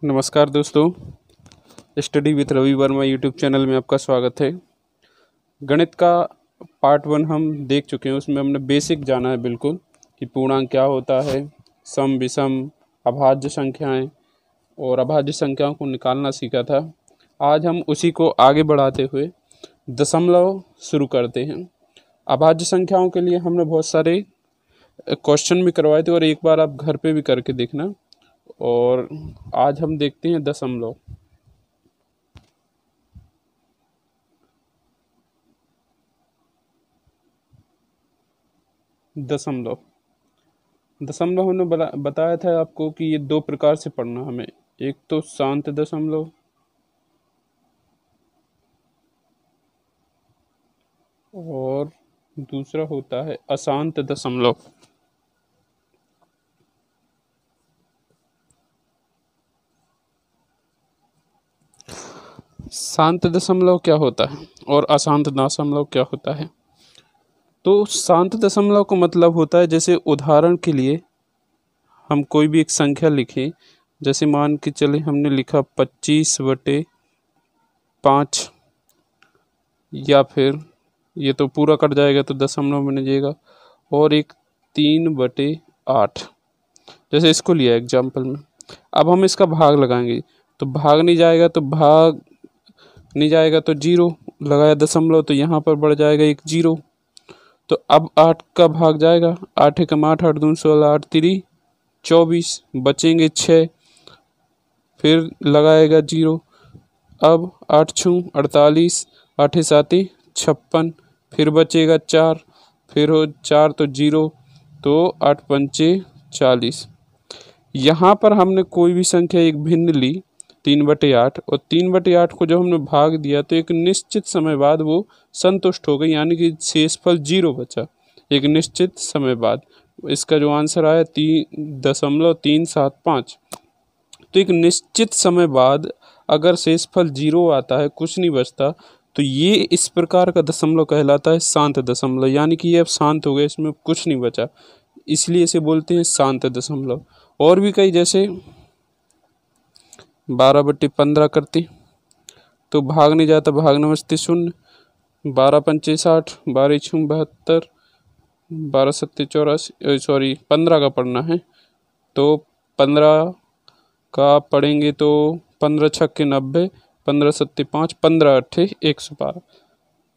नमस्कार दोस्तों। Study with Ravi Verma YouTube channel में आपका स्वागत है। गणित का पार्ट 1 हम देख चुके हैं। उसमें हमने बेसिक जाना है बिल्कुल कि पूर्णांक क्या होता है, सम विषम, अभाज्य संख्याएं और अभाज्य संख्याओं को निकालना सीखा था। आज हम उसी को आगे बढ़ाते हुए दशमलव शुरू करते हैं। अभाज्य संख्याओं के लिए हमने बहुत सारे क्वेश्चन भी करवाए थे और एक बार आप घर पे भी करके देखना। और आज हम देखते हैं दशमलव। दशमलव दशमलव हमने बताया था आपको कि ये दो प्रकार से पढ़ना हमें। एक तो शांत दशमलव और दूसरा होता है अशांत दशमलव। शांत दशमलव क्या होता है और अशांत दशमलव क्या होता है? तो शांत दशमलव का मतलब होता है, जैसे उदाहरण के लिए हम कोई भी एक संख्या लिखें। जैसे मान के चले हमने लिखा 25/5, या फिर ये तो पूरा कट जाएगा तो दशमलव बन जाएगा, और एक 3/8। जैसे इसको लिया एग्जाम्पल में। अब हम इसका भाग लगाएंगे तो भाग नहीं जाएगा, तो जीरो लगाया दशमलव, तो यहाँ पर बढ़ जाएगा एक जीरो। तो अब 8 का भाग जाएगा, 8 एकम 8, 8 दूनी 16, 8 तिरी 24, बचेंगे 6, फिर लगाएगा जीरो। अब 8 छूँ 48, 8 साती 56, फिर बचेगा 4, फिर हो 4 तो जीरो, तो 8 पंचे 40। यहाँ पर हमने कोई भी संख्या एक भिन्न ली 3/8, और 3/8 को जब हमने भाग दिया तो एक निश्चित समय बाद वो संतुष्ट हो गई, यानी कि शेषफल जीरो बचा एक निश्चित समय बाद। इसका जो आंसर आया 3.375। तो एक निश्चित समय बाद अगर शेषफल जीरो आता है, कुछ नहीं बचता, तो ये इस प्रकार का दशमलव कहलाता है शांत दशमलव, यानी कि ये अब शांत हो गया, इसमें कुछ नहीं बचा, इसलिए इसे बोलते हैं शांत दशमलव। और भी कई, जैसे 12/15 करते तो भाग नहीं जाता, भाग नमस्ते शून्य, 12 पंचे 60, 12 छूँ 72, 12 सत्ते 84, सॉरी 15 का पढ़ना है, तो 15 का पढ़ेंगे तो 15 छक्के 90, 15 सत्ते 5, 15 अट्ठे 112।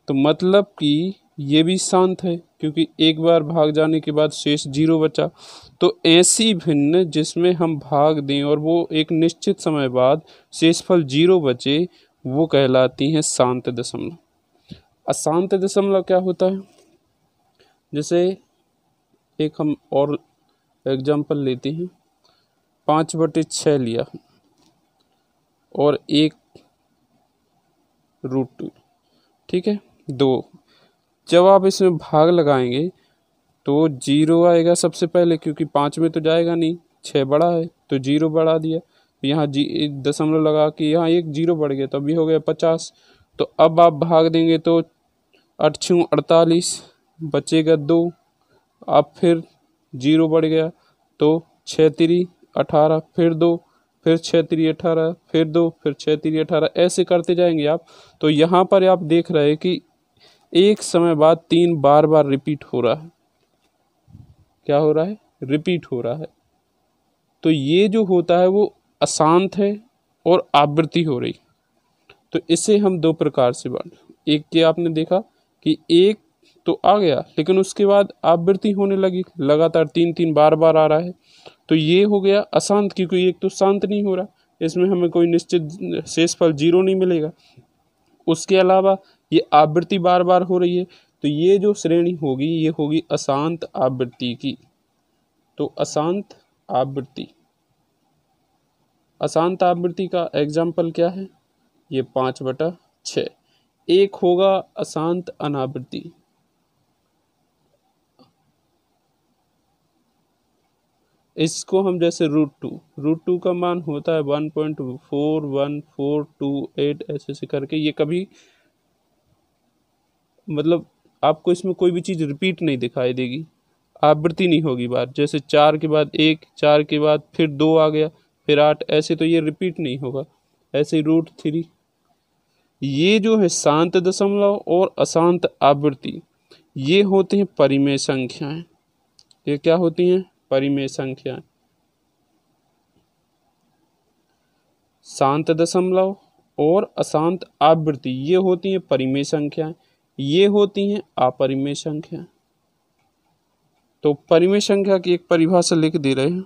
तो मतलब कि ये भी शांत है, क्योंकि एक बार भाग जाने के बाद शेष जीरो बचा। तो ऐसी भिन्न जिसमें हम भाग दें और वो एक निश्चित समय बाद शेषफल जीरो बचे, वो कहलाती हैं शांत दशमलव। अशांत दशमलव क्या होता है? जैसे एक हम और एग्जाम्पल लेते हैं, 5/6 लिया और 1√2, ठीक है, 2। जब आप इसमें भाग लगाएंगे तो जीरो आएगा सबसे पहले, क्योंकि 5 में तो जाएगा नहीं, 6 बड़ा है तो जीरो बढ़ा दिया, यहाँ दशमलव लगा के यहाँ एक जीरो बढ़ गया, तो अभी हो गया 50। तो अब आप भाग देंगे तो 8 छूँ 48, बचेगा 2। अब फिर जीरो बढ़ गया तो 6 तिरी 18, फिर 2, फिर 6 तिरी 18, फिर 2, फिर 6 तिरी 18, ऐसे करते जाएंगे आप। तो यहाँ पर आप देख रहे हैं कि एक समय बाद 3 बार बार रिपीट हो रहा है। क्या हो रहा है? रिपीट हो रहा है। तो ये जो होता है वो अशांत है और आवृत्ति हो रही। तो इसे हम दो प्रकार से बांट, एक के आपने देखा कि एक तो आ गया, लेकिन उसके बाद आवृत्ति होने लगी, लगातार 3 बार बार आ रहा है, तो ये हो गया अशांत, क्योंकि एक तो शांत नहीं हो रहा, इसमें हमें कोई निश्चित शेषफल जीरो नहीं मिलेगा। उसके अलावा ये आवृत्ति बार बार हो रही है, तो ये जो श्रेणी होगी ये होगी अशांत आवृत्ति की। तो अशांत आवृत्ति, अशांत आवृत्ति का एग्जाम्पल क्या है? ये 5/6। एक होगा अशांत अनावृत्ति। इसको हम जैसे √2 का मान होता है 1.41428, ऐसे करके। ये कभी मतलब आपको इसमें कोई भी चीज़ रिपीट नहीं दिखाई देगी, आवृत्ति नहीं होगी बार। जैसे 4 के बाद 1, 4 के बाद फिर 2 आ गया, फिर 8, ऐसे तो ये रिपीट नहीं होगा, ऐसे √3। ये जो है शांत दशमलव और अशांत आवृत्ति, ये होते हैं परिमेय संख्याएं। ये क्या होती हैं? परिमेय संख्याएं। शांत दशमलव और अशांत आवृत्ति ये होती हैं परिमेय संख्याएं, ये होती हैं अपरिमेय संख्या। तो परिमेय संख्या की एक परिभाषा लिख दे रहे हैं,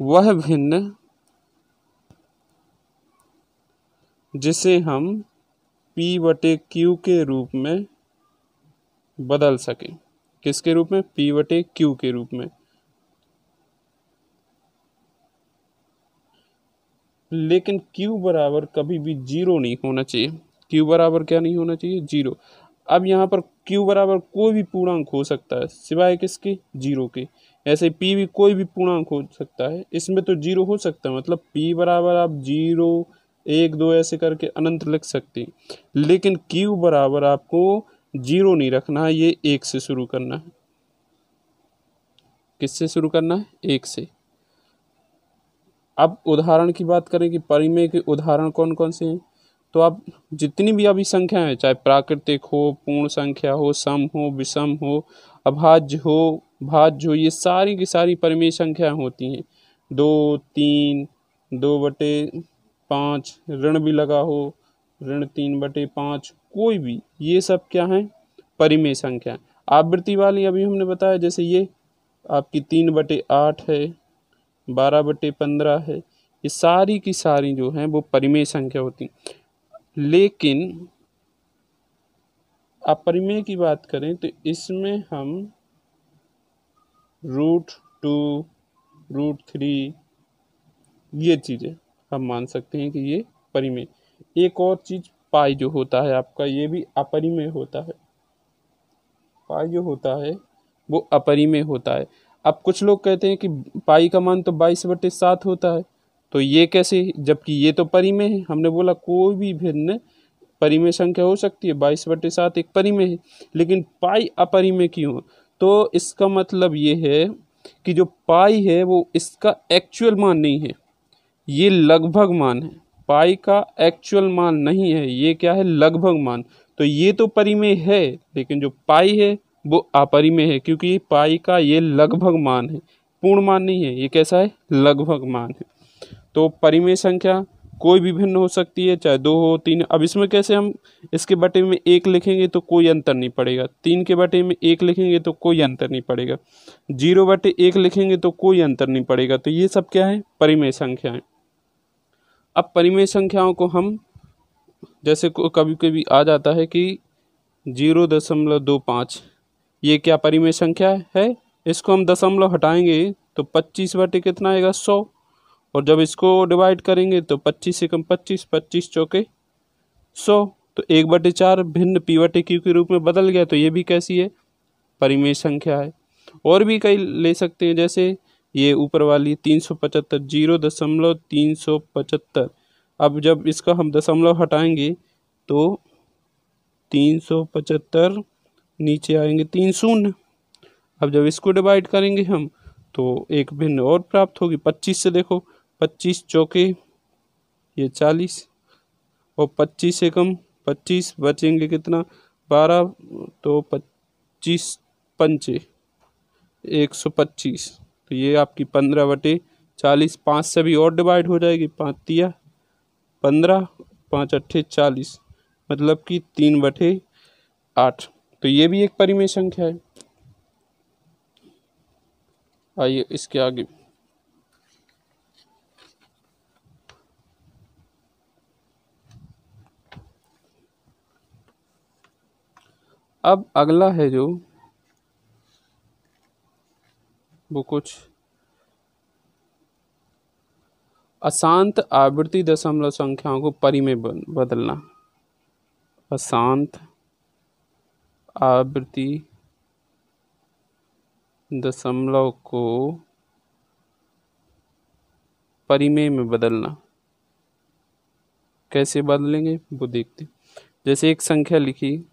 वह भिन्न जिसे हम P/Q के रूप में बदल सकें। किसके रूप में? P/Q के रूप में। लेकिन Q बराबर कभी भी 0 नहीं होना चाहिए। Q बराबर क्या नहीं होना चाहिए? 0। अब यहाँ पर Q बराबर कोई भी पूर्णांक हो सकता है सिवाय किसके? 0 के। ऐसे P भी कोई भी पूर्णांक हो सकता है, इसमें तो 0 हो सकता है, मतलब P बराबर आप 0, 1, 2 ऐसे करके अनंत लिख सकते हैं। लेकिन Q बराबर आपको 0 नहीं रखना है, ये 1 से शुरू करना है। किससे शुरू करना है? 1 से। अब उदाहरण की बात करें कि परिमेय के उदाहरण कौन कौन से हैं, तो आप जितनी भी अभी संख्या है, चाहे प्राकृतिक हो, पूर्ण संख्या हो, सम हो, विषम हो, अभाज्य हो, भाज्य हो, ये सारी की सारी परिमेय संख्या होती हैं। 2, 3, 2/5, ऋण भी लगा हो, ऋण 3/5, कोई भी, ये सब क्या है? परिमेय संख्या। आवृत्ति वाली अभी हमने बताया, जैसे ये आपकी 3/8 है, 12/15 है, ये सारी की सारी जो हैं वो परिमेय संख्या होती। लेकिन अपरिमेय की बात करें तो इसमें हम √2, √3 ये चीज़ें हम मान सकते हैं कि ये परिमेय। एक और चीज़ पाई जो होता है आपका, ये भी अपरिमेय होता है। पाई जो होता है वो अपरिमेय होता है। अब कुछ लोग कहते हैं कि पाई का मान तो 22/7 होता है, तो ये कैसे, जबकि ये तो परिमेय है। हमने बोला कोई भी भिन्न परिमेय संख्या हो सकती है, 22/7 एक परिमेय है, लेकिन पाई अपरिमेय क्यों? तो इसका मतलब ये है कि जो पाई है वो इसका एक्चुअल मान नहीं है, ये लगभग मान है। पाई का एक्चुअल मान नहीं है, ये क्या है? लगभग मान। तो ये तो परिमेय है, लेकिन जो पाई है वो अपरिमेय है, क्योंकि पाई का ये लगभग मान है, पूर्ण मान नहीं है। ये कैसा है? लगभग मान है। तो परिमेय संख्या कोई भी भिन्न हो सकती है, चाहे 2 हो, 3। अब इसमें कैसे हम इसके बटे में 1 लिखेंगे तो कोई अंतर नहीं पड़ेगा, 3 के बटे में 1 लिखेंगे तो कोई अंतर नहीं पड़ेगा, 0/1 लिखेंगे तो कोई अंतर नहीं पड़ेगा। तो ये सब क्या है? परिमेय संख्याएं। अब परिमेय संख्याओं को हम जैसे कभी कभी आ जाता है कि 0.25, ये क्या परिमेय संख्या है? इसको हम दशमलव हटाएंगे तो 25 कितना आएगा? 100। और जब इसको डिवाइड करेंगे तो 25 से कम 25, 25 चौके 100, तो 1/4 भिन्न P/Q के रूप में बदल गया। तो ये भी कैसी है? परिमेय संख्या है। और भी कई ले सकते हैं, जैसे ये ऊपर वाली 375, 0.375। अब जब इसका हम दशमलव हटाएंगे तो 375, नीचे आएंगे 3 शून्य। अब जब इसको डिवाइड करेंगे हम तो एक भिन्न और प्राप्त होगी 25 से। देखो 25 चौके ये 40, और 25 से कम 25, बचेंगे कितना? 12, तो 25 पंचे 125। तो ये आपकी 15/40, 5 से भी और डिवाइड हो जाएगी, 5 तिया 15, 5 अट्ठे 40, मतलब कि 3/8। तो ये भी एक परिमेय संख्या है। आइए इसके आगे। अब अगला है जो वो कुछ अशांत आवृत्ति दशमलव संख्याओं को परिमेय बदलना। अशांत आवृत्ति दशमलव को परिमेय में बदलना। कैसे बदलेंगे वो देखते। जैसे एक संख्या लिखी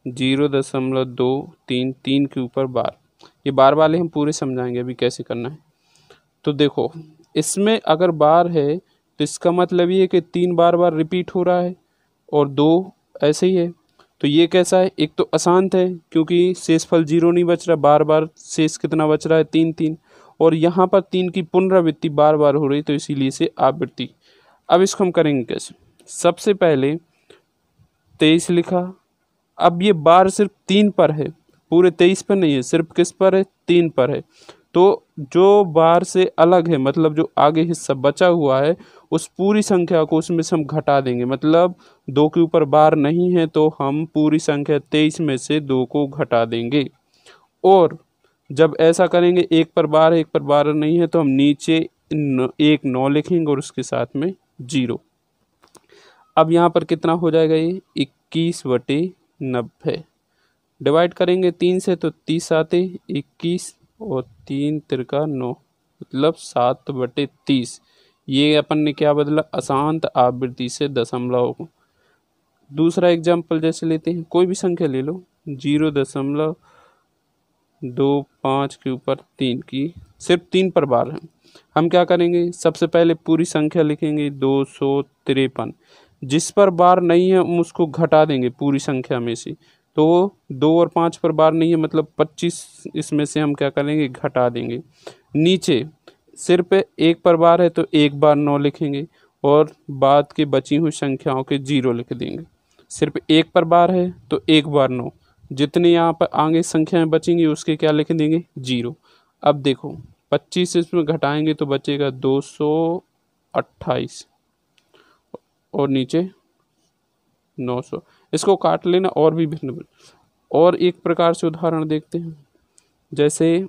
0.233 के ऊपर बार, ये बार वाले हम पूरे समझाएंगे अभी कैसे करना है। तो देखो, इसमें अगर बार है तो इसका मतलब ये है कि 3 बार बार रिपीट हो रहा है और 2 ऐसे ही है। तो ये कैसा है, एक तो अशांत है क्योंकि शेषफल 0 नहीं बच रहा, बार बार शेष कितना बच रहा है 3 3, और यहाँ पर 3 की पुनरावृत्ति बार बार हो रही, तो इसीलिए इसे आवृत्ति। अब इसको हम करेंगे कैसे, सबसे पहले 23 लिखा। अब ये बार सिर्फ 3 पर है, पूरे 23 पर नहीं है, सिर्फ किस पर है, 3 पर है। तो जो बार से अलग है, मतलब जो आगे हिस्सा बचा हुआ है, उस पूरी संख्या को उसमें से हम घटा देंगे। मतलब 2 के ऊपर बार नहीं है तो हम पूरी संख्या 23 में से 2 को घटा देंगे। और जब ऐसा करेंगे, 1 पर बार है 1 पर बार नहीं है, तो हम नीचे 1 9 लिखेंगे और उसके साथ में 0। अब यहाँ पर कितना हो जाएगा, ये 21/90। डिवाइड करेंगे 3 से तो 30 आते 21 और 3 तिरका 9, मतलब 7/30। ये अपन ने क्या बदला, अशांत आवृत्ति से दशमलव को। दूसरा एग्जाम्पल जैसे लेते हैं, कोई भी संख्या ले लो, 0.25 के ऊपर 3 की सिर्फ 3 पर बार है। हम क्या करेंगे, सबसे पहले पूरी संख्या लिखेंगे 253। जिस पर बार नहीं है हम उसको घटा देंगे पूरी संख्या में से। तो 2 और 5 पर बार नहीं है, मतलब 25 इसमें से हम क्या करेंगे, घटा देंगे। नीचे सिर्फ 1 पर बार है तो 1 बार 9 लिखेंगे और बाद की बची हुई संख्याओं के 0 लिख देंगे। सिर्फ 1 पर बार है तो 1 बार 9, जितनी यहाँ पर आगे संख्याएं बचेंगी उसके क्या लिख देंगे, 0। अब देखो 25 इसमें घटाएंगे तो बचेगा 228 और नीचे 900। इसको काट लेना और भी भिन्न भिन्न। और एक प्रकार से उदाहरण देखते हैं, जैसे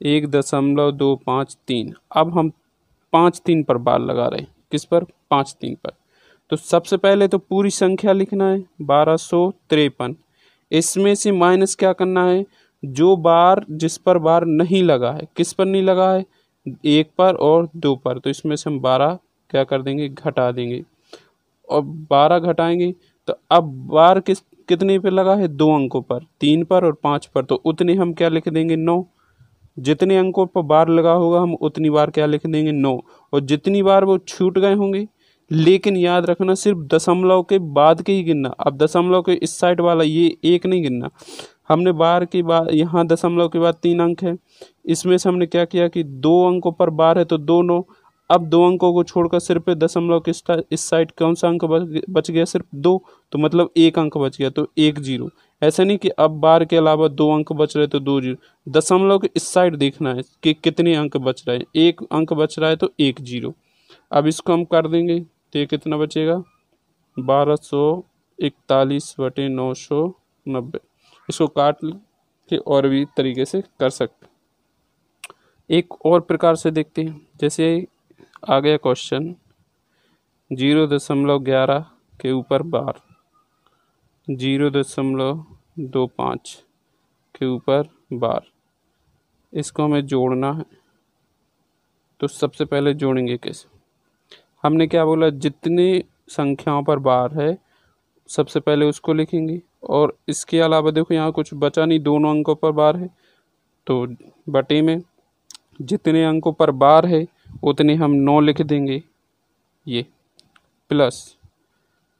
1.253। अब हम 5 3 पर बार लगा रहे हैं, किस पर, 5 3 पर। तो सबसे पहले तो पूरी संख्या लिखना है 1253। इसमें से माइनस क्या करना है, जो बार जिस पर बार नहीं लगा है, किस पर नहीं लगा है, 1 पर और 2 पर, तो इसमें से हम 12 क्या कर देंगे, घटा देंगे। और 12 घटाएंगे तो अब बार कितने पे लगा है, 2 अंकों पर, 3 पर और 5 पर, तो उतने हम क्या लिख देंगे, 9। जितने अंकों पर बार लगा होगा हम उतनी बार क्या लिख देंगे, 9। और जितनी बार वो छूट गए होंगे, लेकिन याद रखना सिर्फ दशमलव के बाद के ही गिनना। अब दशमलव के इस साइड वाला ये 1 नहीं गिनना। हमने बार के बाद यहाँ दशमलव के बाद 3 अंक है, इसमें से हमने क्या किया कि 2 अंकों पर बार है तो 2 9। अब 2 अंकों को छोड़कर सिर्फ दशमलव के इस साइड कौन सा अंक बच गया, सिर्फ 2, तो मतलब 1 अंक बच गया, तो 1 0। ऐसा नहीं कि अब बार के अलावा 2 अंक बच रहे तो 2 0। दशमलव के इस साइड देखना है कि कितने अंक बच रहे हैं, 1 अंक बच रहा है तो 1 0। अब इसको हम कर देंगे तो ये कितना बचेगा, 1241/990। इसको काट के और भी तरीके से कर सकते। एक और प्रकार से देखते हैं, जैसे आ गया क्वेश्चन 0.11 के ऊपर बार, 0.25 के ऊपर बार, इसको हमें जोड़ना है। तो सबसे पहले जोड़ेंगे कैसे, हमने क्या बोला, जितने संख्याओं पर बार है सबसे पहले उसको लिखेंगे। और इसके अलावा देखो यहाँ कुछ बचा नहीं, दोनों अंकों पर बार है तो बटे में जितने अंकों पर बार है उतने हम 9 लिख देंगे, ये प्लस।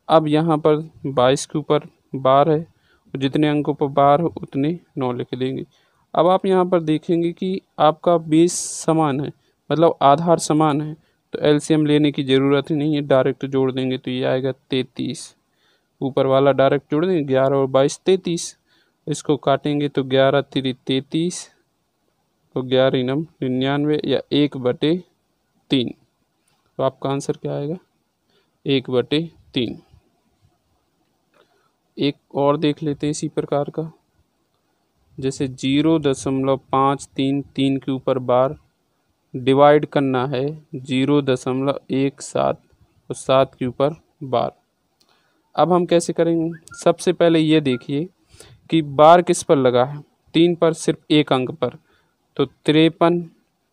अब यहाँ पर 22 के ऊपर बार है और जितने अंकों पर बार हो उतने 9 लिख देंगे। अब आप यहाँ पर देखेंगे कि आपका बेस समान है, मतलब आधार समान है, तो एलसीएम लेने की ज़रूरत ही नहीं है, डायरेक्ट जोड़ देंगे तो ये आएगा 33। ऊपर वाला डायरेक्ट जोड़ देंगे, 11 और 22 33। इसको काटेंगे तो 11 3 33 तो 11 9 99 या 1/3। तो आपका आंसर क्या आएगा, 1/3। एक और देख लेते हैं इसी प्रकार का, जैसे 0.533 के ऊपर बार डिवाइड करना है 0.17 और 7 के ऊपर बार। अब हम कैसे करेंगे, सबसे पहले ये देखिए कि बार किस पर लगा है, 3 पर, सिर्फ 1 अंक पर, तो 53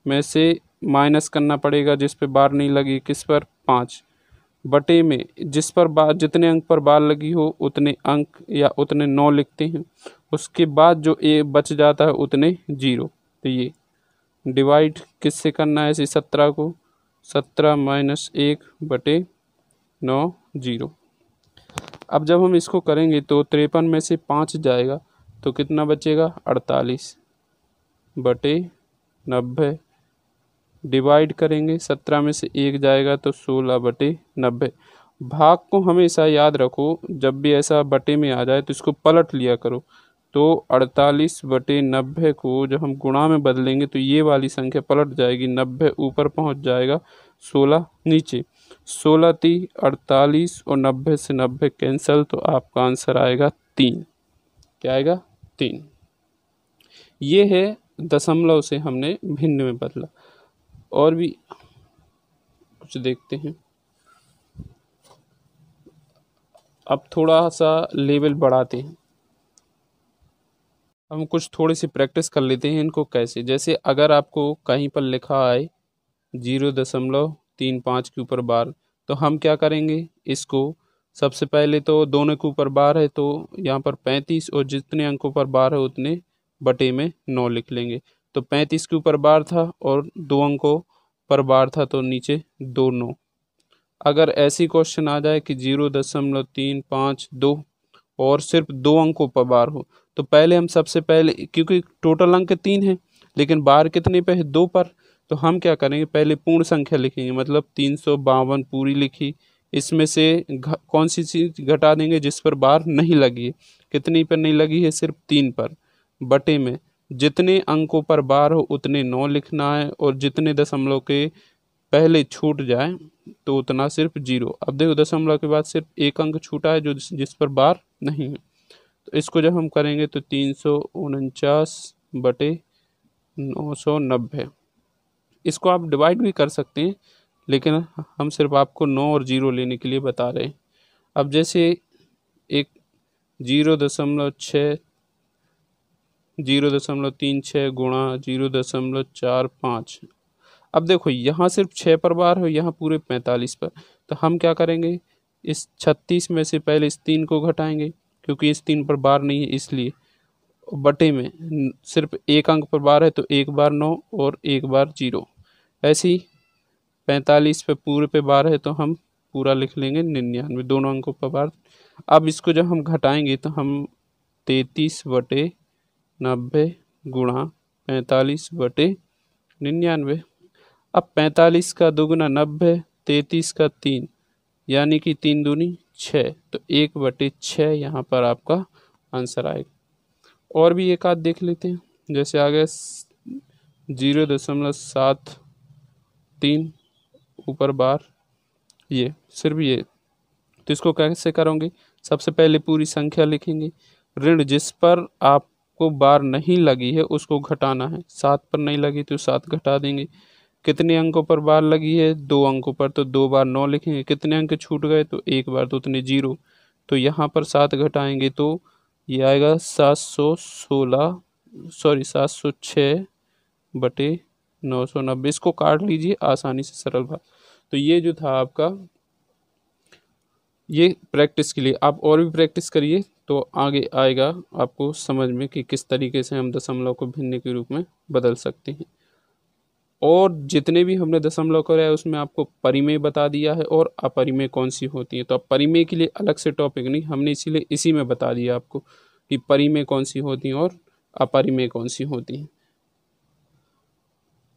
में से माइनस करना पड़ेगा जिस पे बार नहीं लगी, किस पर, 5 बटे में जिस पर बार, जितने अंक पर बार लगी हो उतने अंक या उतने 9 लिखते हैं, उसके बाद जो ए बच जाता है उतने जीरो। तो ये डिवाइड किससे करना है इसे 17 को, 17 माइनस 1/9 जीरो। अब जब हम इसको करेंगे तो 53 में से 5 जाएगा तो कितना बचेगा 48/90। डिवाइड करेंगे 17 में से 1 जाएगा तो 16/90। भाग को हमेशा याद रखो, जब भी ऐसा बटे में आ जाए तो इसको पलट लिया करो। तो 48/90 को जब हम गुणा में बदलेंगे तो ये वाली संख्या पलट जाएगी, 90 ऊपर पहुंच जाएगा, 16 नीचे। 16 × 48 और 90 से 90 कैंसल, तो आपका आंसर आएगा 3। क्या आएगा 3। ये है दशमलव से हमने भिन्न में बदला। और भी कुछ देखते हैं। अब थोड़ा सा लेवल बढ़ाते हैं, हम कुछ थोड़ी सी प्रैक्टिस कर लेते हैं इनको कैसे। जैसे अगर आपको कहीं पर लिखा है 0.35 के ऊपर बार, तो हम क्या करेंगे, इसको सबसे पहले तो दोनों के ऊपर बार है तो यहाँ पर 35 और जितने अंकों पर बार है उतने बटे में 9 लिख लेंगे। तो 35 के ऊपर बार था और 2 अंकों पर बार था तो नीचे 2 9। अगर ऐसी क्वेश्चन आ जाए कि 0.352 और सिर्फ 2 अंकों पर बार हो, तो पहले हम सबसे पहले, क्योंकि टोटल अंक 3 है लेकिन बार कितने पे है 2 पर, तो हम क्या करेंगे पहले पूर्ण संख्या लिखेंगे, मतलब 352 पूरी लिखी। इसमें से कौन सी चीज घटा देंगे जिस पर बार नहीं लगी है, कितनी पर नहीं लगी है, सिर्फ 3 पर, बटे में जितने अंकों पर बार हो उतने 9 लिखना है और जितने दशमलव के पहले छूट जाए तो उतना सिर्फ 0। अब देखो दशमलव के बाद सिर्फ एक अंक छूटा है जो जिस पर बार नहीं है, तो इसको जब हम करेंगे तो 349/990। इसको आप डिवाइड भी कर सकते हैं लेकिन हम सिर्फ आपको 9 और 0 लेने के लिए बता रहे हैं। अब जैसे एक 0.36 गुणा 0.45। अब देखो यहाँ सिर्फ 6 पर बार है, यहाँ पूरे 45 पर, तो हम क्या करेंगे, इस 36 में से पहले इस 3 को घटाएंगे क्योंकि इस 3 पर बार नहीं है इसलिए, बटे में सिर्फ एक अंक पर बार है तो एक बार 9 और एक बार 0। ऐसे ही 45 पे पूरे पे बार है तो हम पूरा लिख लेंगे 99, दोनों अंकों पर बार। अब इसको जब हम घटाएंगे तो हम 33/90 गुणा 45/99। अब 45 का दुगुना 90, 33 का 3 यानी कि 3 दूनी 6, तो 1/6 यहाँ पर आपका आंसर आएगा। और भी एक आध देख लेते हैं, जैसे आ गया 0.73 ऊपर बार, ये सिर्फ ये, तो इसको कैसे करोगे, सबसे पहले पूरी संख्या लिखेंगे, ऋण जिस पर आपको बार नहीं लगी है उसको घटाना है। 7 पर नहीं लगी तो 7 घटा देंगे। कितने अंकों पर बार लगी है 2 अंकों पर, तो 2 बार 9 लिखेंगे। कितने अंक छूट गए तो 1 बार, तो उतने 0। तो यहाँ पर 7 घटाएंगे तो ये आएगा 706/990। इसको काट लीजिए आसानी से, सरल बात। तो ये जो था आपका, ये प्रैक्टिस के लिए, आप और भी प्रैक्टिस करिए तो आगे आएगा आपको समझ में कि किस तरीके से हम दशमलव को भिन्न के रूप में बदल सकते हैं। और जितने भी हमने दशमलव कराया उसमें आपको परिमेय बता दिया है और अपरिमेय कौन सी होती है। तो अब परिमेय के लिए अलग से टॉपिक नहीं, हमने इसीलिए इसी में बता दिया आपको कि परिमेय कौन सी होती हैं और अपरिमेय कौन सी होती हैं।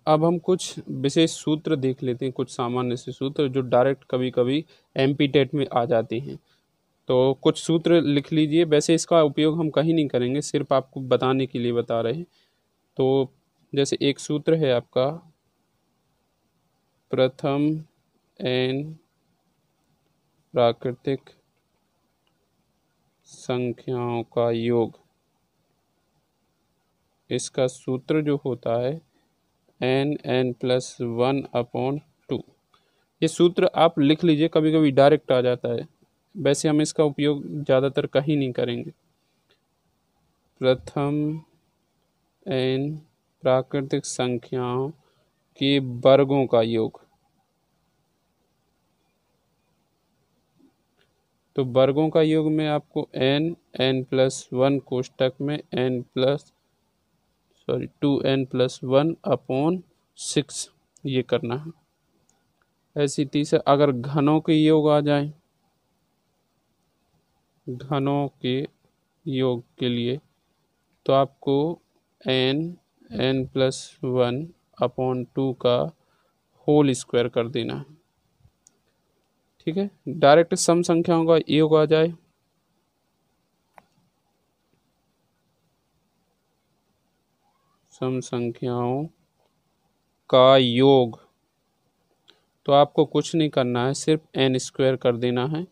अब हम कुछ विशेष सूत्र देख लेते हैं, कुछ सामान्य से सूत्र जो डायरेक्ट कभी कभी एमपी टेट में आ जाते हैं। तो कुछ सूत्र लिख लीजिए, वैसे इसका उपयोग हम कहीं नहीं करेंगे, सिर्फ आपको बताने के लिए बता रहे हैं। तो जैसे एक सूत्र है आपका, प्रथम n प्राकृतिक संख्याओं का योग, इसका सूत्र जो होता है n+1/2। ये सूत्र आप लिख लीजिए, कभी कभी डायरेक्ट आ जाता है, वैसे हम इसका उपयोग ज़्यादातर कहीं नहीं करेंगे। प्रथम n प्राकृतिक संख्याओं के वर्गों का योग, तो वर्गों का योग में आपको n+1 कोष्टक में 2n+1/6 ये करना है। ऐसी तीसरा अगर घनों के योग आ जाए, घनों के योग के लिए तो आपको n+1/2 का होल स्क्वायर कर देना है। ठीक है, डायरेक्ट सम संख्याओं का योग आ जाए, सम संख्याओं का योग, तो आपको कुछ नहीं करना है, सिर्फ n² कर देना है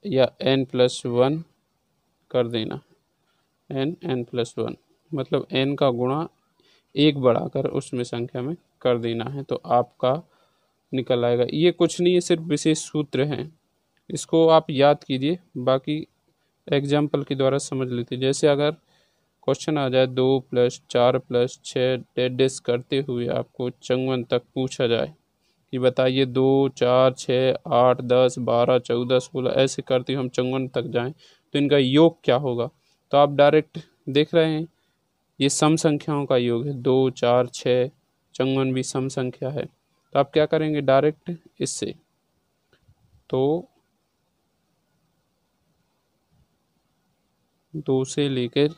या n+1 कर देना है। n+1 मतलब n का गुणा 1 बढ़ाकर उसमें संख्या में कर देना है, तो आपका निकल आएगा। ये कुछ नहीं है, सिर्फ विशेष सूत्र हैं, इसको आप याद कीजिए, बाकी एग्जाम्पल के द्वारा समझ लेते। जैसे अगर क्वेश्चन आ जाए 2 + 4 + 6 डेड करते हुए आपको 54 तक पूछा जाए कि बताइए 2 4 6 8 10 12 14 16 ऐसे करते हुए हम 54 तक जाएं तो इनका योग क्या होगा, तो आप डायरेक्ट देख रहे हैं ये सम संख्याओं का योग है। 2 4 6 54 भी सम संख्या है, तो आप क्या करेंगे डायरेक्ट इससे, तो 2 से लेकर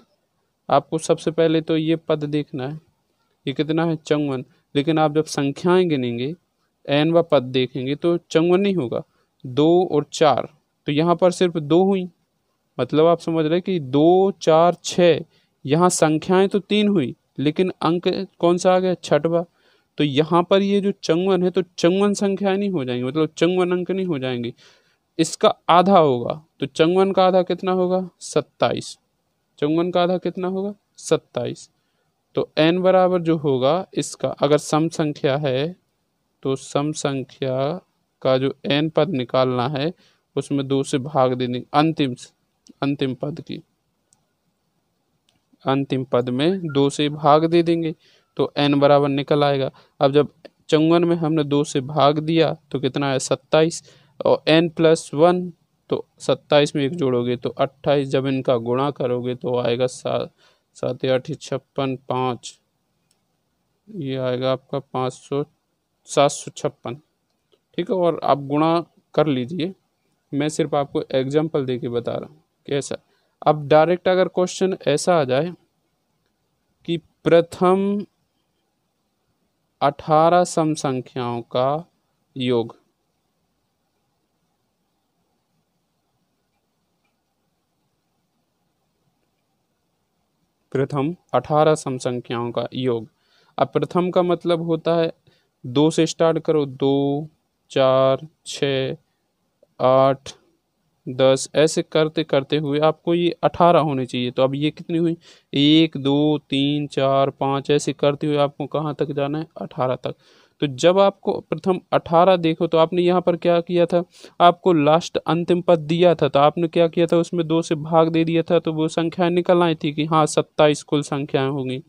आपको सबसे पहले तो ये पद देखना है, ये कितना है 54, लेकिन आप जब संख्याएं गिनेंगे n व पद देखेंगे तो 54 नहीं होगा, 2 और 4, तो यहाँ पर सिर्फ 2 हुई, मतलब आप समझ रहे कि 2 4 6, यहाँ संख्याएं तो 3 हुई लेकिन अंक कौन सा आ गया, छठवा। तो यहाँ पर ये जो 54 है तो 54 संख्याएं नहीं हो जाएंगी, मतलब 54 अंक नहीं हो जाएंगे, इसका आधा होगा। तो 54 का आधा कितना होगा, 27। 54 का आधा कितना होगा, 27। तो n बराबर जो होगा इसका, अगर सम संख्या है तो सम संख्या का जो n पद निकालना है उसमें 2 से भाग देने, अंतिम पद की, अंतिम पद में 2 से भाग दे देंगे तो n बराबर निकल आएगा। अब जब 54 में हमने 2 से भाग दिया तो कितना है 27, और n+1 तो 27 में 1 जोड़ोगे तो 28, जब इनका गुणा करोगे तो आएगा 7 7 8 56 5, ये आएगा आपका 756। ठीक है, और आप गुणा कर लीजिए, मैं सिर्फ आपको एग्जाम्पल दे के बता रहा हूँ कैसा। अब डायरेक्ट अगर क्वेश्चन ऐसा आ जाए कि प्रथम 18 सम संख्याओं का योग, प्रथम 18 सम संख्याओं का योग। अब प्रथम का मतलब होता है 2 से स्टार्ट करो, 2 4 6 8 10 ऐसे करते करते हुए आपको ये 18 होने चाहिए। तो अब ये कितनी हुई, 1 2 3 4 5 ऐसे करते हुए आपको कहाँ तक जाना है, 18 तक। तो जब आपको प्रथम 18 देखो तो आपने यहाँ पर क्या किया था, आपको लास्ट अंतिम पद दिया था तो आपने क्या किया था, उसमें 2 से भाग दे दिया था, तो वो संख्याएं निकल आई थी कि हाँ 27 कुल संख्याएं होंगी,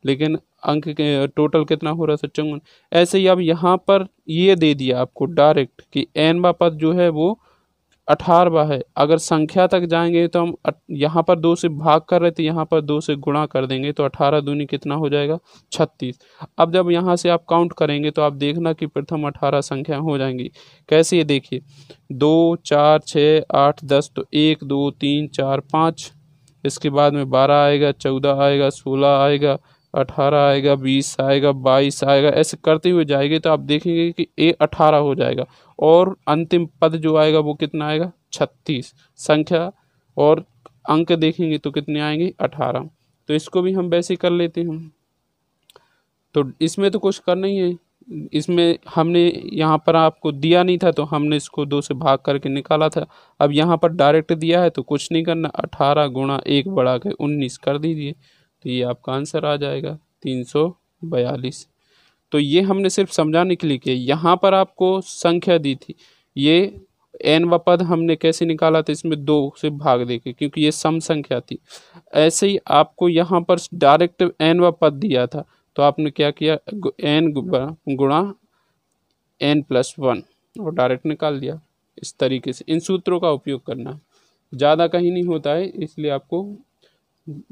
लेकिन अंक के टोटल कितना हो रहा था 54। ऐसे ही अब यहाँ पर ये दे दिया आपको डायरेक्ट कि n पद जो है वो 18वां है। अगर संख्या तक जाएंगे तो हम यहाँ पर 2 से भाग कर रहे थे, यहाँ पर 2 से गुणा कर देंगे तो 18 दूनी कितना हो जाएगा, 36। अब जब यहाँ से आप काउंट करेंगे तो आप देखना कि प्रथम 18 संख्या हो जाएंगी। कैसे, ये देखिए 2 4 6 8 10, तो 1 2 3 4 5, इसके बाद में 12 आएगा, 14 आएगा, 16 आएगा, 18 आएगा, 20 आएगा, 22 आएगा, ऐसे करते हुए जाएंगे तो आप देखेंगे कि 18 हो जाएगा, और अंतिम पद जो आएगा वो कितना आएगा, 36 संख्या, और अंक देखेंगे तो कितने आएंगे, 18। तो इसको भी हम वैसे कर लेते हैं। तो इसमें तो कुछ करना ही है, इसमें हमने यहाँ पर आपको दिया नहीं था तो हमने इसको 2 से भाग करके निकाला था। अब यहाँ पर डायरेक्ट दिया है तो कुछ नहीं करना, 18 गुणा 1 बढ़ा के 19 कर दीजिए, तो ये आपका आंसर आ जाएगा 342। तो ये हमने सिर्फ समझाने के लिए किया। यहाँ पर आपको संख्या दी थी, ये n व पद हमने कैसे निकाला था, इसमें 2 से भाग देके, क्योंकि ये सम संख्या थी। ऐसे ही आपको यहाँ पर डायरेक्ट n व पद दिया था तो आपने क्या किया, n गुणा n+1 और डायरेक्ट निकाल दिया। इस तरीके से इन सूत्रों का उपयोग करना है, ज़्यादा कहीं नहीं होता है, इसलिए आपको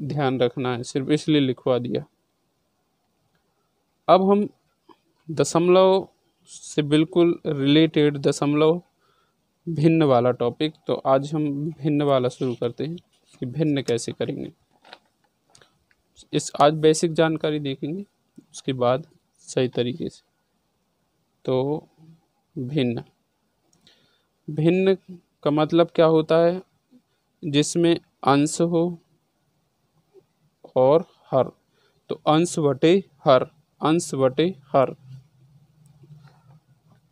ध्यान रखना है, सिर्फ इसलिए लिखवा दिया। अब हम दशमलव से बिल्कुल रिलेटेड दशमलव भिन्न वाला टॉपिक, तो आज हम भिन्न वाला शुरू करते हैं कि भिन्न कैसे करेंगे। इस आज बेसिक जानकारी देखेंगे, उसके बाद सही तरीके से। तो भिन्न, भिन्न का मतलब क्या होता है? जिसमें अंश हो और हर, तो अंश बटे हर, अंश बटे हर।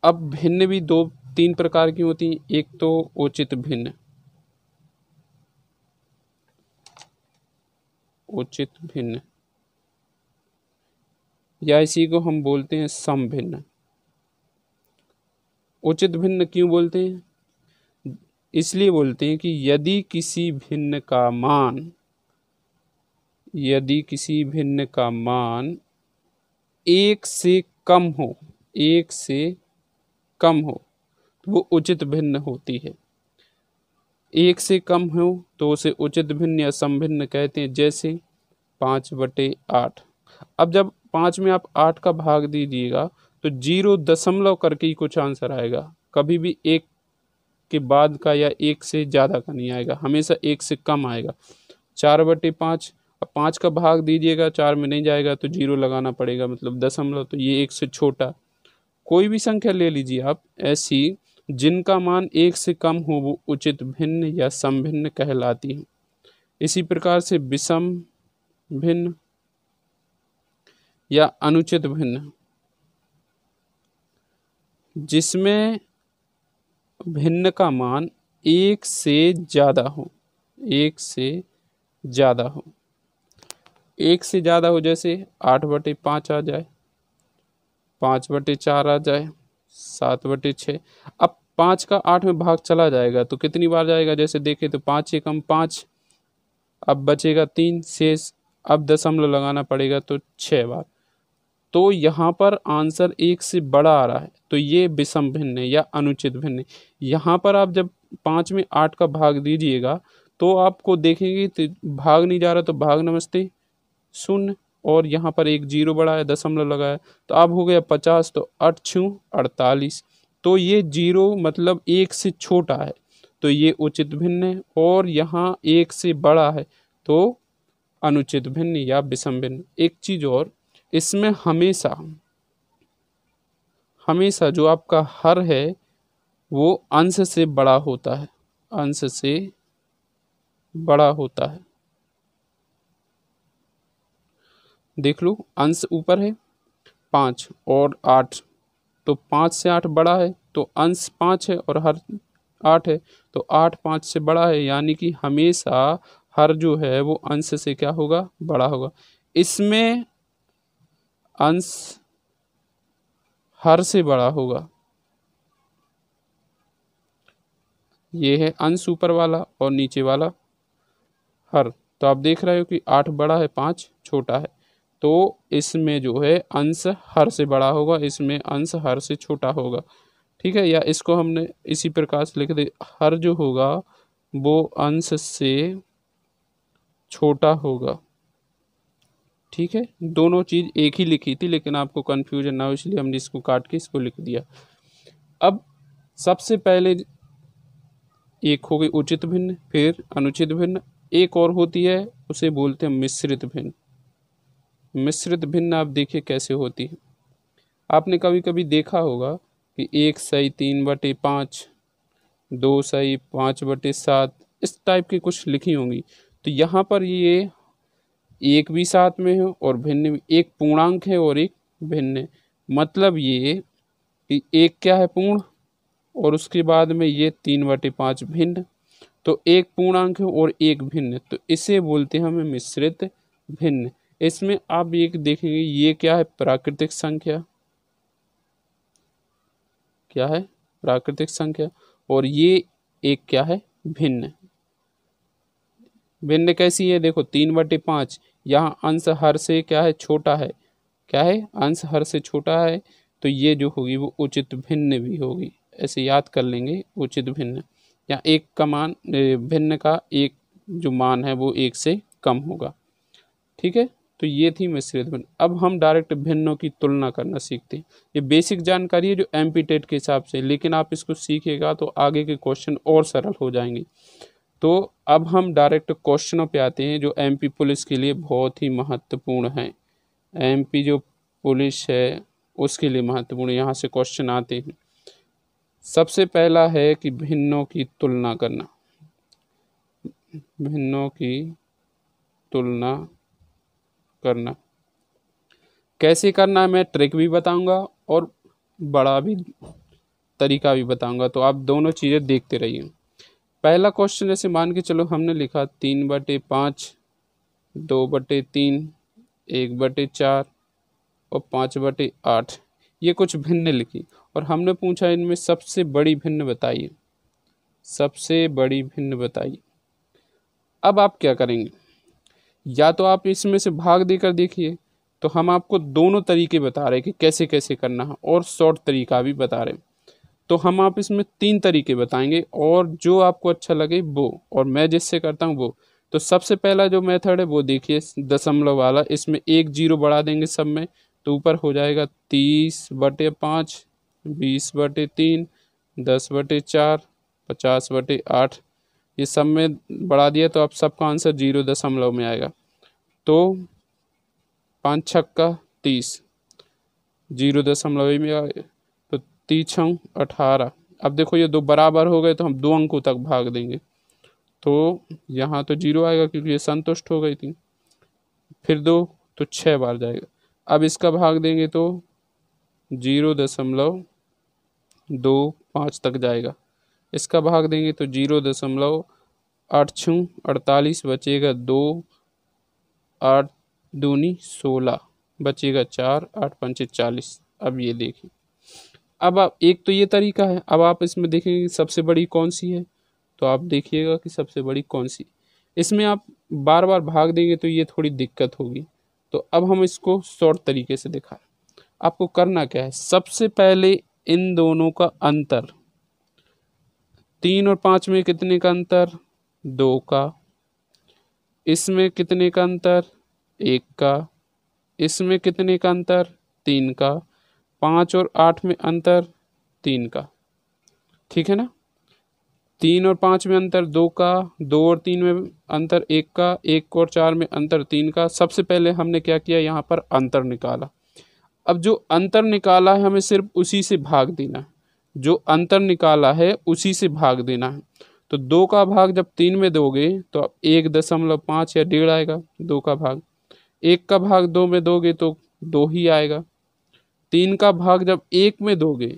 अब भिन्न भी दो तीन प्रकार की होती हैं। एक तो उचित भिन्न, उचित भिन्न, या इसी को हम बोलते हैं सम भिन्न। उचित भिन्न क्यों बोलते हैं? इसलिए बोलते हैं कि यदि किसी भिन्न का मान, यदि किसी भिन्न का मान एक से कम हो, एक से कम हो, तो वो उचित भिन्न होती है। एक से कम हो तो उसे उचित भिन्न या समभिन्न कहते हैं। जैसे 5/8। अब जब 5 में आप 8 का भाग दीजिएगा तो 0 करके ही कुछ आंसर आएगा, कभी भी 1 के बाद का या 1 से ज़्यादा का नहीं आएगा, हमेशा 1 से कम आएगा। 4/5, अब 5 का भाग दीजिएगा, 4 में नहीं जाएगा तो 0 लगाना पड़ेगा, मतलब दशमलव, तो ये 1 से छोटा। कोई भी संख्या ले लीजिए आप ऐसी जिनका मान 1 से कम हो, वो उचित भिन्न या समभिन्न कहलाती है। इसी प्रकार से विषम भिन्न या अनुचित भिन्न, जिसमें भिन्न का मान 1 से ज़्यादा हो, 1 से ज़्यादा हो, 1 से ज़्यादा हो, जैसे 8/5 आ जाए, 5/4 आ जाए, 7/6। अब 5 का 8 में भाग चला जाएगा तो कितनी बार जाएगा? जैसे देखें तो 5 एकम 5, अब बचेगा 3 शेष, अब दशमलव लगाना पड़ेगा तो 6 बार। तो यहाँ पर आंसर 1 से बड़ा आ रहा है, तो ये विषम भिन्न है या अनुचित भिन्न है। यहाँ पर आप जब 5 में 8 का भाग दीजिएगा तो आपको देखेंगे तो भाग नहीं जा रहा, तो भाग नमस्ते 0, और यहाँ पर एक 0 बड़ा है, दशमलव लगाया, तो अब हो गया 50, तो 8 × 48। तो ये 0 मतलब 1 से छोटा है, तो ये उचित भिन्न है, और यहाँ 1 से बड़ा है तो अनुचित भिन्न या विषम भिन्न। एक चीज और, इसमें हमेशा हमेशा जो आपका हर है वो अंश से बड़ा होता है, अंश से बड़ा होता है। देख लो, अंश ऊपर है 5 और 8, तो 5 से 8 बड़ा है, तो अंश 5 है और हर 8 है, तो 8 5 से बड़ा है, यानी कि हमेशा हर जो है वो अंश से क्या होगा? बड़ा होगा। इसमें अंश हर से बड़ा होगा। ये है अंश ऊपर वाला और नीचे वाला हर। तो आप देख रहे हो कि 8 बड़ा है, 5 छोटा है, तो इसमें जो है अंश हर से बड़ा होगा, इसमें अंश हर से छोटा होगा। ठीक है, या इसको हमने इसी प्रकार से लिख दे, हर जो होगा वो अंश से छोटा होगा। ठीक है, दोनों चीज एक ही लिखी थी, लेकिन आपको कंफ्यूजन ना हो इसलिए हमने इसको काट के इसको लिख दिया। अब सबसे पहले एक हो गई उचित भिन्न, फिर अनुचित भिन्न, एक और होती है उसे बोलते हैं मिश्रित भिन्न। मिश्रित भिन्न आप देखिए कैसे होती है। आपने कभी कभी देखा होगा कि 1 सही 3/5, 2 सही 5/7, इस टाइप की कुछ लिखी होंगी। तो यहाँ पर ये एक भी साथ में है और भिन्न भी, एक पूर्णांक है और एक भिन्न है। मतलब ये कि एक क्या है? पूर्ण, और उसके बाद में ये 3/5 भिन्न, तो एक पूर्णांक है और एक भिन्न, तो इसे बोलते हैं हमें मिश्रित भिन्न। इसमें आप एक देखेंगे, ये क्या है? प्राकृतिक संख्या, क्या है? प्राकृतिक संख्या, और ये एक क्या है? भिन्न। भिन्न कैसी है? देखो 3/5, यहाँ अंश हर से क्या है? छोटा है। क्या है? अंश हर से छोटा है, तो ये जो होगी वो उचित भिन्न भी होगी। ऐसे याद कर लेंगे उचित भिन्न, या एक का मान भिन्न का एक जो मान है वो एक से कम होगा। ठीक है, तो ये थी मिश्रित भिन्न। अब हम डायरेक्ट भिन्नों की तुलना करना सीखते हैं। ये बेसिक जानकारी है जो एमपी टेट के हिसाब से, लेकिन आप इसको सीखेगा तो आगे के क्वेश्चन और सरल हो जाएंगे। तो अब हम डायरेक्ट क्वेश्चनों पे आते हैं जो एमपी पुलिस के लिए बहुत ही महत्वपूर्ण है। एमपी जो पुलिस है उसके लिए महत्वपूर्ण, यहाँ से क्वेश्चन आते हैं। सबसे पहला है कि भिन्नों की तुलना करना। भिन्नों की तुलना करना कैसे करना है मैं ट्रिक भी बताऊंगा और बड़ा भी तरीका भी बताऊंगा, तो आप दोनों चीज़ें देखते रहिए। पहला क्वेश्चन जैसे मान के चलो हमने लिखा 3/5, 2/3, 1/4 और 5/8, ये कुछ भिन्न लिखी और हमने पूछा इनमें सबसे बड़ी भिन्न बताइए। सबसे बड़ी भिन्न बताइए। अब आप क्या करेंगे, या तो आप इसमें से भाग देकर देखिए, तो हम आपको दोनों तरीके बता रहे हैं कि कैसे कैसे करना है और शॉर्ट तरीका भी बता रहे हैं। तो हम आप इसमें 3 तरीके बताएंगे और जो आपको अच्छा लगे वो, और मैं जिससे करता हूँ वो। तो सबसे पहला जो मेथड है वो देखिए दशमलव वाला, इसमें 1 0 बढ़ा देंगे सब में, तो ऊपर हो जाएगा 30/5, 20/3, 10/4, 50/8। ये सब में बढ़ा दिया तो अब सबका आंसर 0 दशमलव में आएगा। तो 5 छक्का 30, 0 दशमलव में आएगा, तो 3 6 18। अब देखो ये दो बराबर हो गए तो हम 2 अंकों तक भाग देंगे, तो यहाँ तो 0 आएगा क्योंकि ये संतुष्ट हो गई थी। फिर 2 तो 6 बार जाएगा। अब इसका भाग देंगे तो 0.25 तक जाएगा। इसका भाग देंगे तो 0.8 6 48 बचेगा 2, 8 दूनी 16 बचेगा 4, 8 पंचे 40। अब ये देखिए, अब आप एक तो ये तरीका है। अब आप इसमें देखेंगे सबसे बड़ी कौन सी है, तो आप देखिएगा कि सबसे बड़ी कौन सी। इसमें आप बार बार भाग देंगे तो ये थोड़ी दिक्कत होगी। तो अब हम इसको शॉर्ट तरीके से दिखाएं। आपको करना क्या है, सबसे पहले इन दोनों का अंतर, 3 और 5 में कितने का अंतर, 2 का। इसमें कितने का अंतर, 1 का। इसमें कितने का अंतर, 3 का। 5 और 8 में अंतर 3 का। ठीक है ना। 3 और 5 में अंतर 2 का, 2 और 3 में अंतर 1 का, 1 और 4 में अंतर 3 का। सबसे पहले हमने क्या किया, यहाँ पर अंतर निकाला। अब जो अंतर निकाला है हमें सिर्फ उसी से भाग देना है। जो अंतर निकाला है उसी से भाग देना है। तो 2 का भाग जब 3 में दोगे तो 1.5 या 1.5 आएगा 2 का भाग। 1 का भाग 2 में दोगे तो 2 ही आएगा। 3 का भाग जब 1 में दोगे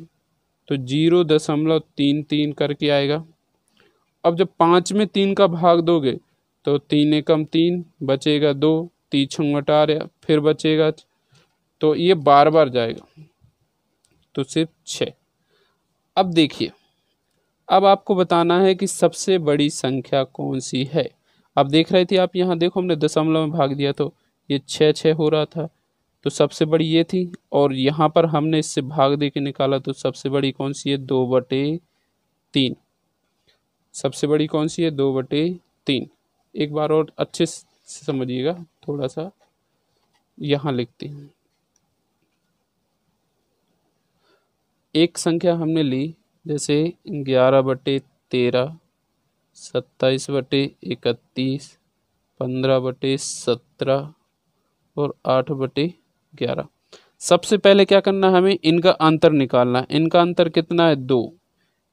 तो 0.33 करके आएगा। अब जब 5 में 3 का भाग दोगे तो 3 एकम 3 बचेगा 2, 3 6 18 फिर बचेगा, तो ये बार बार जाएगा तो सिर्फ 6। अब देखिए, अब आपको बताना है कि सबसे बड़ी संख्या कौन सी है। अब देख रहे थे आप, यहाँ देखो हमने दशमलव में भाग दिया तो ये 6 6 हो रहा था, तो सबसे बड़ी ये थी। और यहाँ पर हमने इससे भाग दे के निकाला तो सबसे बड़ी कौन सी है, 2/3। सबसे बड़ी कौन सी है, 2/3। एक बार और अच्छे से समझिएगा, थोड़ा सा यहाँ लिखते हैं। एक संख्या हमने ली जैसे 11/13, 27/31, 15/17 और 8/11। सबसे पहले क्या करना है, हमें इनका अंतर निकालना है। इनका अंतर कितना है, 2।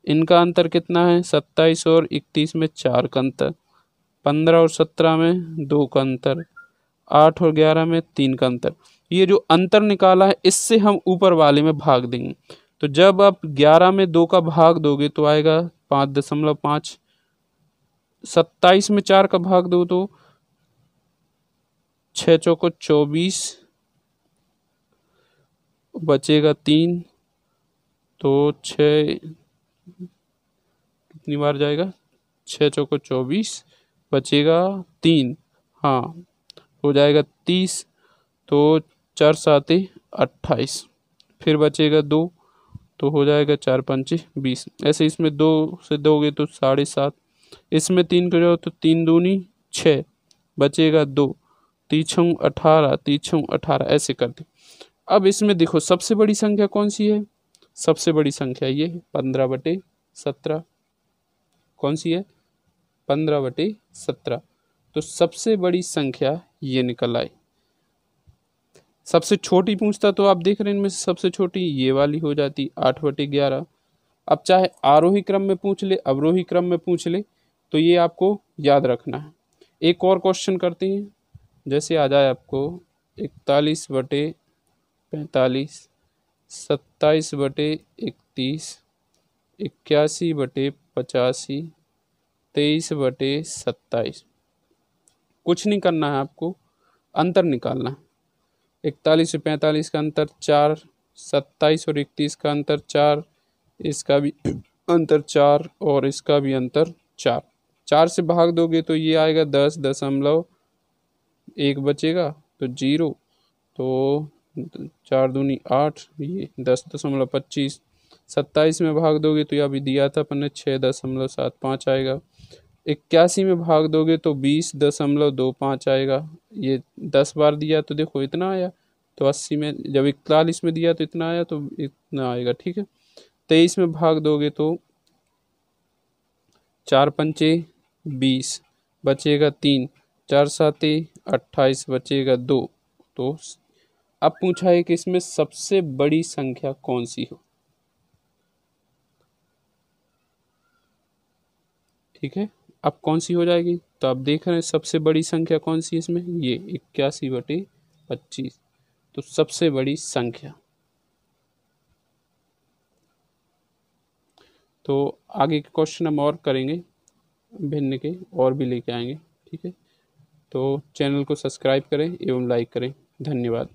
इनका अंतर कितना है, 27 और 31 में 4 का अंतर, 15 और 17 में 2 का अंतर, 8 और 11 में 3 का अंतर। ये जो अंतर निकाला है इससे हम ऊपर वाले में भाग देंगे। तो जब आप 11 में 2 का भाग दोगे तो आएगा 5.5। 27 में 4 का भाग दो तो 6 चौको 24 बचेगा 3, तो 6 कितनी बार जाएगा, 6 चौको 24 बचेगा 3, हाँ हो जाएगा 30, तो 4 7 28 फिर बचेगा 2, तो हो जाएगा 4 पंचे 20। ऐसे इसमें 2 से दोगे तो 7.5, इसमें 3 करो तो 3 दूनी 6, बचेगा 2, 3 18, 3 18, ऐसे कर दे। अब इसमें देखो सबसे बड़ी संख्या कौन सी है, सबसे बड़ी संख्या ये है 15/17। कौन सी है, 15/17। तो सबसे बड़ी संख्या ये निकल आई। सबसे छोटी पूछता तो आप देख रहे हैं इनमें से सबसे छोटी ये वाली हो जाती 8/11। अब चाहे आरोही क्रम में पूछ ले अवरोही क्रम में पूछ ले, तो ये आपको याद रखना है। एक और क्वेश्चन करते हैं, जैसे आ जाए आपको 41/45, 27/31, 81/85, 23/27। कुछ नहीं करना है आपको, अंतर निकालना है। 41 से 45 का अंतर 4, 27 और 31 का अंतर 4, इसका भी अंतर 4 और इसका भी अंतर 4। 4 से भाग दोगे तो ये आएगा 10.1 बचेगा, तो 0, तो 4 दूनी 8, ये 10.25। 27 में भाग दोगे तो ये अभी दिया था अपन ने 6.75 आएगा। 81 में भाग दोगे तो 20.25 आएगा। ये 10 बार दिया तो देखो इतना आया, तो 80 में जब 41 में दिया तो इतना आया, तो इतना आएगा। ठीक है, 23 में भाग दोगे तो 4 पंचे 20, बचेगा 3, 4 साते 28, बचेगा 2। तो अब पूछा है कि इसमें सबसे बड़ी संख्या कौन सी हो। ठीक है, अब कौन सी हो जाएगी, तो आप देख रहे हैं सबसे बड़ी संख्या कौन सी है इसमें, ये 81/25। तो सबसे बड़ी संख्या। तो आगे के क्वेश्चन हम और करेंगे, भिन्न के और भी लेके आएंगे। ठीक है, तो चैनल को सब्सक्राइब करें एवं लाइक करें। धन्यवाद।